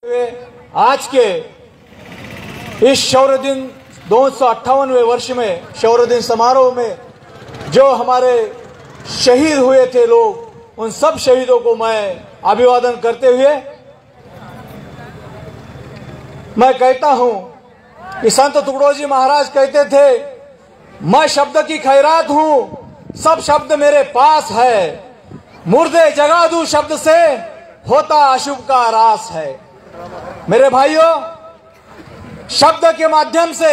आज के इस शौर्य दिन 258वें वर्ष में शौर्य दिन समारोह में जो हमारे शहीद हुए थे लोग, उन सब शहीदों को मैं अभिवादन करते हुए मैं कहता हूं कि संत तुकडोजी महाराज कहते थे, मैं शब्द की खैरात हूं, सब शब्द मेरे पास है, मुर्दे जगा दूं शब्द से, होता अशुभ का रास है। मेरे भाइयों, शब्द के माध्यम से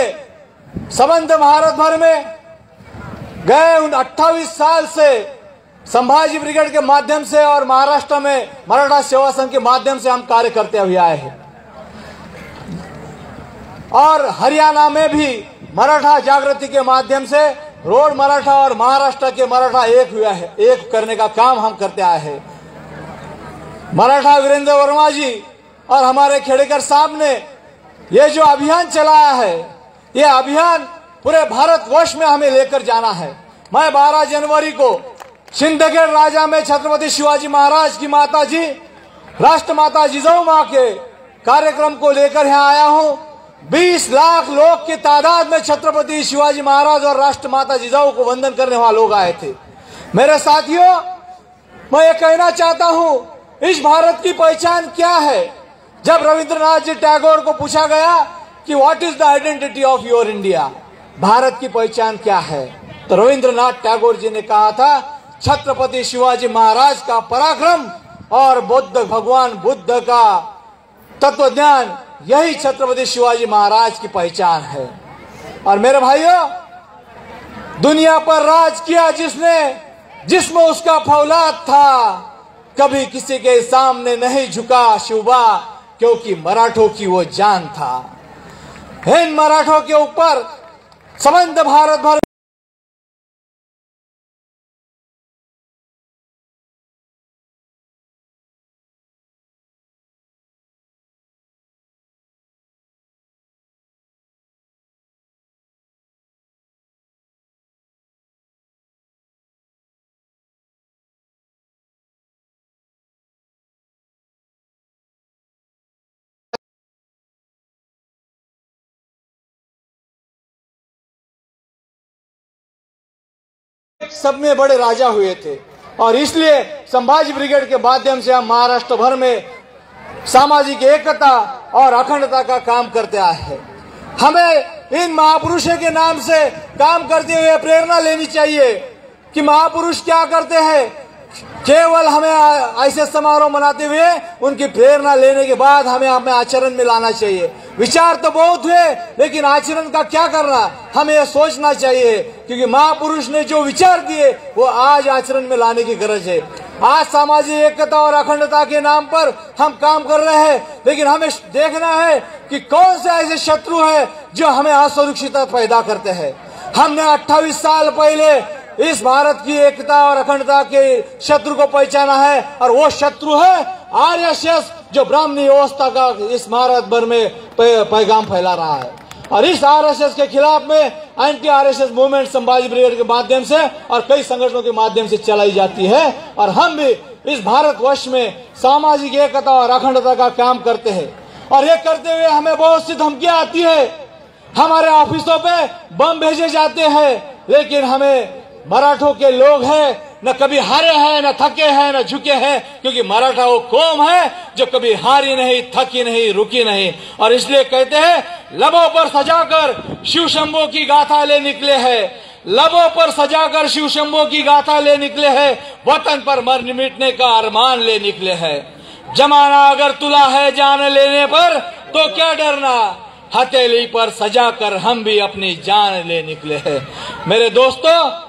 संबंध भारत भर में गए उन 28 साल से संभाजी ब्रिगेड के माध्यम से और महाराष्ट्र में मराठा सेवा संघ के माध्यम से हम कार्य करते हुए आए हैं। और हरियाणा में भी मराठा जागृति के माध्यम से रोड मराठा और महाराष्ट्र के मराठा एक हुआ है, एक करने का काम हम करते आए हैं। मराठा वीरेंद्र वर्मा जी और हमारे खेड़ेकर साहब ने ये जो अभियान चलाया है, ये अभियान पूरे भारतवर्ष में हमें लेकर जाना है। मैं 12 जनवरी को सिंदखेड राजा में छत्रपति शिवाजी महाराज की माता जी राष्ट्रमाता जिजाऊ मां के कार्यक्रम को लेकर यहाँ आया हूँ। 20 लाख लोग की तादाद में छत्रपति शिवाजी महाराज और राष्ट्रमाता जिजाऊ को वंदन करने वाले लोग आए थे। मेरे साथियों, मैं ये कहना चाहता हूँ, इस भारत की पहचान क्या है? जब रविंद्रनाथ जी टैगोर को पूछा गया कि what is the identity of your India, Bharat की पहचान क्या है, तो रविंद्रनाथ टैगोर जी ने कहा था, छत्रपति शिवाजी महाराज का पराक्रम और भगवान बुद्ध का तत्वज्ञान, यही छत्रपति शिवाजी महाराज की पहचान है। और मेरे भाइयों, दुनिया पर राज किया जिसने, जिसमें उसका फौलाद था, कभी किसी के सामने नहीं झुका शिवबा, क्योंकि मराठों की वो जान था। इन मराठों के ऊपर संबंध भारत भर सब में बड़े राजा हुए थे। और इसलिए संभाजी ब्रिगेड के माध्यम से हम महाराष्ट्र भर में सामाजिक एकता और अखंडता का काम करते आए हैं। हमें इन महापुरुषों के नाम से काम करते हुए प्रेरणा लेनी चाहिए कि महापुरुष क्या करते हैं। केवल हमें ऐसे समारोह मनाते हुए उनकी प्रेरणा लेने के बाद हमें अपने आचरण में लाना चाहिए। विचार तो बहुत हुए, लेकिन आचरण का क्या करना, हमें यह सोचना चाहिए, क्योंकि महापुरुष ने जो विचार दिए वो आज आचरण में लाने की गरज है। आज सामाजिक एकता और अखंडता के नाम पर हम काम कर रहे हैं, लेकिन हमें देखना है कि कौन से ऐसे शत्रु है जो हमें असुरक्षितता पैदा करते हैं। हमने 28 साल पहले इस भारत की एकता और अखंडता के शत्रु को पहचाना है, और वो शत्रु है आरएसएस, जो ब्राह्मणी व्यवस्था का इस भारत भर में पैगाम फैला रहा है। और इस आरएसएस के खिलाफ में anti RSS movement Sambhaji brigade के माध्यम से और कई संगठनों के माध्यम से चलाई जाती है। और हम भी इस भारतवर्ष में सामाजिक एकता और अखंडता का काम करते हैं। और ये करते हुए हमें बहुत सी धमकियां आती है, हमारे ऑफिसों पे बम भेजे जाते हैं, लेकिन हमें मराठों के लोग हैं, न कभी हारे हैं, न थके हैं, न झुके हैं, क्योंकि मराठा वो कौम है जो कभी हारी नहीं, थकी नहीं, रुकी नहीं। और इसलिए कहते हैं, लबों पर सजाकर शिव शंभो की गाथा ले निकले हैं, लबों पर सजाकर शिव शंभो की गाथा ले निकले हैं, वतन पर मर मिटने का अरमान ले निकले हैं। जमाना अगर तुला है जान लेने पर, तो क्या डरना, हथेली पर सजाकर हम भी अपनी जान ले निकले हैं। मेरे दोस्तों,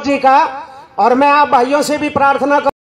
पार्टी का। और मैं आप भाइयों से भी प्रार्थना